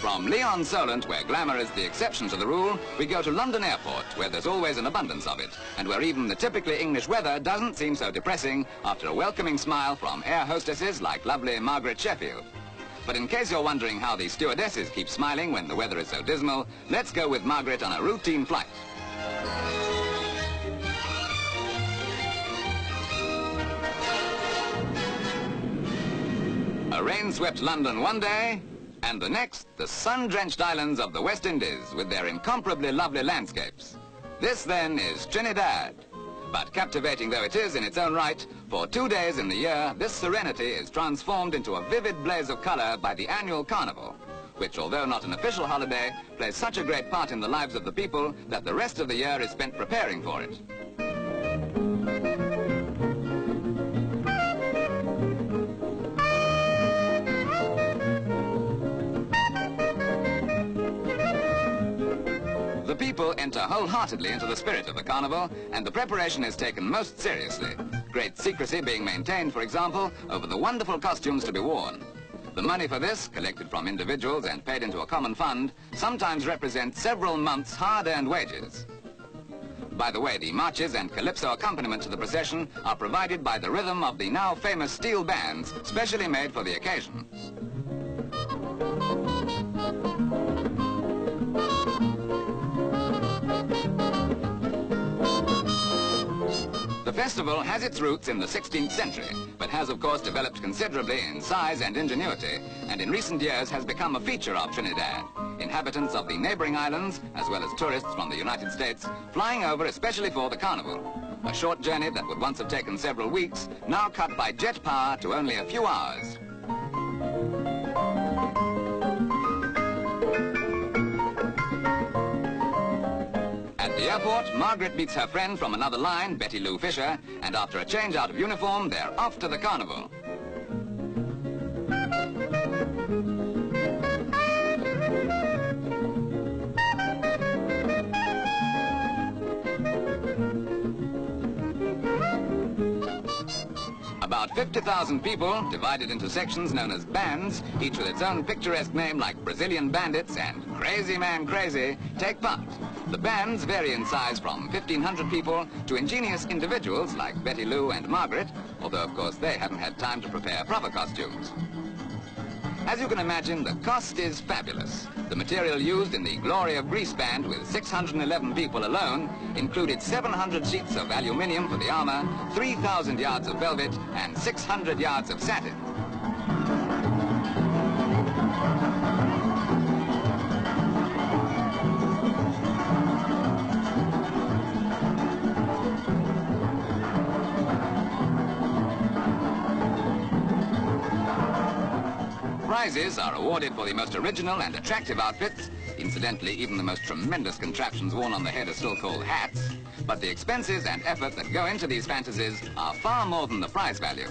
From Leon Solent, where glamour is the exception to the rule, we go to London Airport, where there's always an abundance of it, and where even the typically English weather doesn't seem so depressing after a welcoming smile from air hostesses like lovely Margaret Sheffield. But in case you're wondering how the stewardesses keep smiling when the weather is so dismal, let's go with Margaret on a routine flight. A rain-swept London one day, and the next, the sun-drenched islands of the West Indies with their incomparably lovely landscapes. This, then, is Trinidad. But captivating though it is in its own right, for 2 days in the year, this serenity is transformed into a vivid blaze of colour by the annual Carnival, which, although not an official holiday, plays such a great part in the lives of the people that the rest of the year is spent preparing for it. The people enter wholeheartedly into the spirit of the carnival, and the preparation is taken most seriously. Great secrecy being maintained, for example, over the wonderful costumes to be worn. The money for this, collected from individuals and paid into a common fund, sometimes represents several months' hard-earned wages. By the way, the marches and calypso accompaniment to the procession are provided by the rhythm of the now famous steel bands, specially made for the occasion. The festival has its roots in the 16th century, but has of course developed considerably in size and ingenuity, and in recent years has become a feature of Trinidad. Inhabitants of the neighboring islands, as well as tourists from the United States, flying over especially for the carnival. A short journey that would once have taken several weeks, now cut by jet power to only a few hours. At the airport, Margaret meets her friend from another line, Betty Lou Fisher, and after a change out of uniform, they're off to the carnival. About 50,000 people, divided into sections known as bands, each with its own picturesque name like Brazilian Bandits and Crazy Man Crazy, take part. The bands vary in size from 1,500 people to ingenious individuals like Betty Lou and Margaret, although of course they haven't had time to prepare proper costumes. As you can imagine, the cost is fabulous. The material used in the Glory of Greece band with 611 people alone included 700 sheets of aluminium for the armor, 3,000 yards of velvet, and 600 yards of satin. Prizes are awarded for the most original and attractive outfits. Incidentally, even the most tremendous contraptions worn on the head are still called hats. But the expenses and effort that go into these fantasies are far more than the prize value.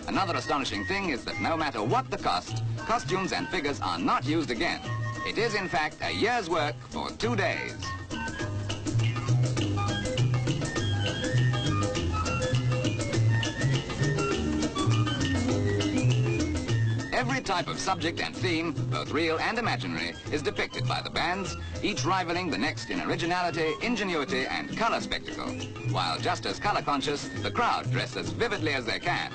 Another astonishing thing is that no matter what the cost, costumes and figures are not used again. It is, in fact, a year's work for 2 days. Every type of subject and theme, both real and imaginary, is depicted by the bands, each rivaling the next in originality, ingenuity, and color spectacle, while just as color conscious, the crowd dress as vividly as they can.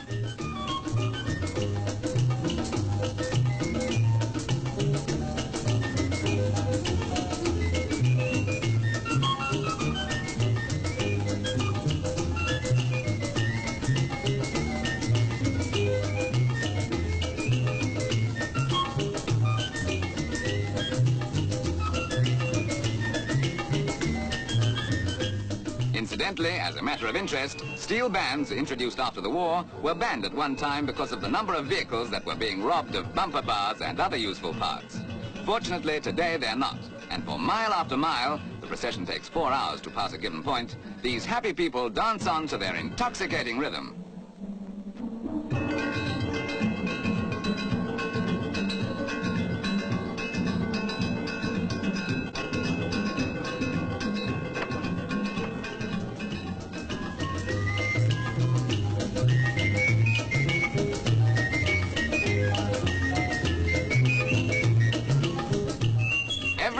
Incidentally, as a matter of interest, steel bands introduced after the war were banned at one time because of the number of vehicles that were being robbed of bumper bars and other useful parts. Fortunately, today they're not, and for mile after mile, the procession takes 4 hours to pass a given point, these happy people dance on to their intoxicating rhythm.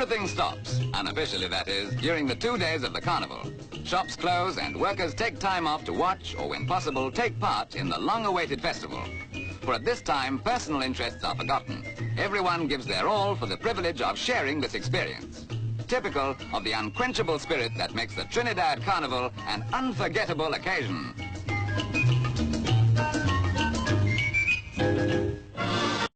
Everything stops, unofficially that is, during the 2 days of the carnival. Shops close and workers take time off to watch or, when possible, take part in the long-awaited festival. For at this time, personal interests are forgotten. Everyone gives their all for the privilege of sharing this experience. Typical of the unquenchable spirit that makes the Trinidad Carnival an unforgettable occasion.